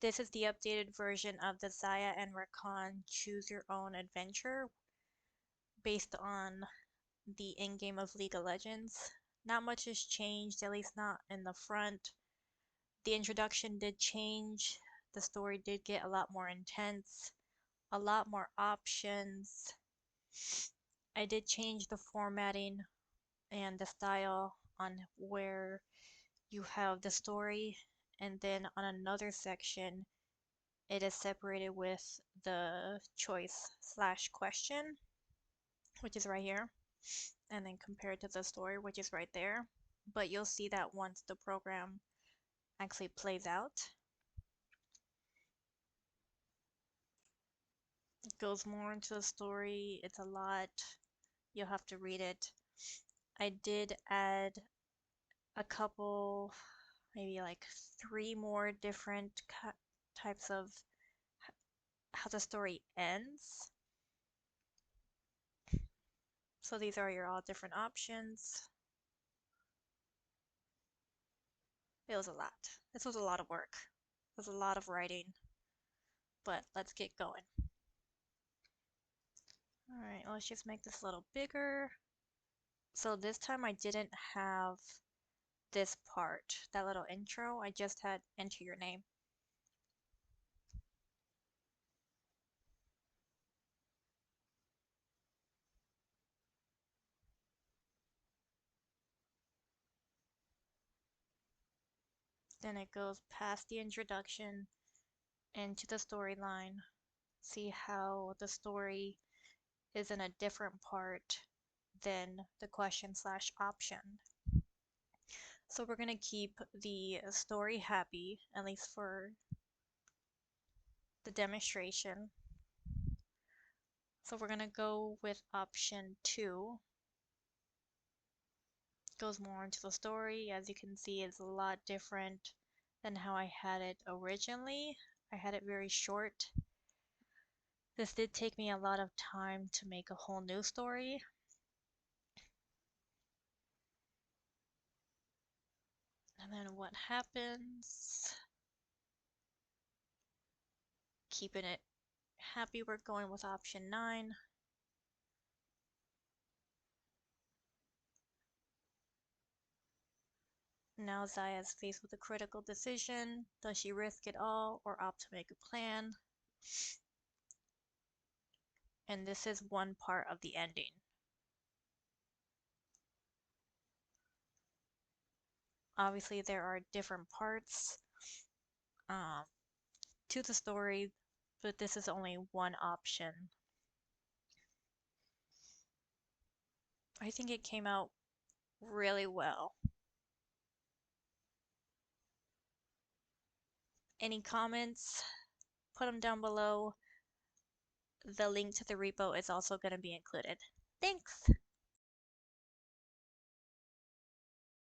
This is the updated version of the Xayah and Rakan Choose Your Own Adventure based on the in-game of League of Legends. Not much has changed, at least not in the front. The introduction did change. The story did get a lot more intense, a lot more options. I did change the formatting and the style on where you have the story, and then on another section it is separated with the choice slash question, which is right here, and then compared to the story, which is right there. But you'll see that once the program actually plays out. It goes more into the story. It's a lot. You'll have to read it. I did add a couple, maybe like 3 more different types of how the story ends. So these are your all different options. It was a lot. This was a lot of work. It was a lot of writing, but let's get going. All right, let's just make this a little bigger. So this time I didn't have this part, that little intro. I just had enter your name. Then it goes past the introduction into the storyline. See how the story is in a different part than the question slash option. So we're gonna keep the story happy, at least for the demonstration. So we're gonna go with option 2. Goes more into the story. As you can see, it's a lot different than how I had it originally. I had it very short. This did take me a lot of time to make a whole new story. And then what happens? Keeping it happy, we're going with option 9. Now Xayah is faced with a critical decision. Does she risk it all or opt to make a plan? And this is one part of the ending. Obviously, there are different parts to the story, but this is only one option. I think it came out really well. Any comments? Put them down below. The link to the repo is also going to be included. Thanks!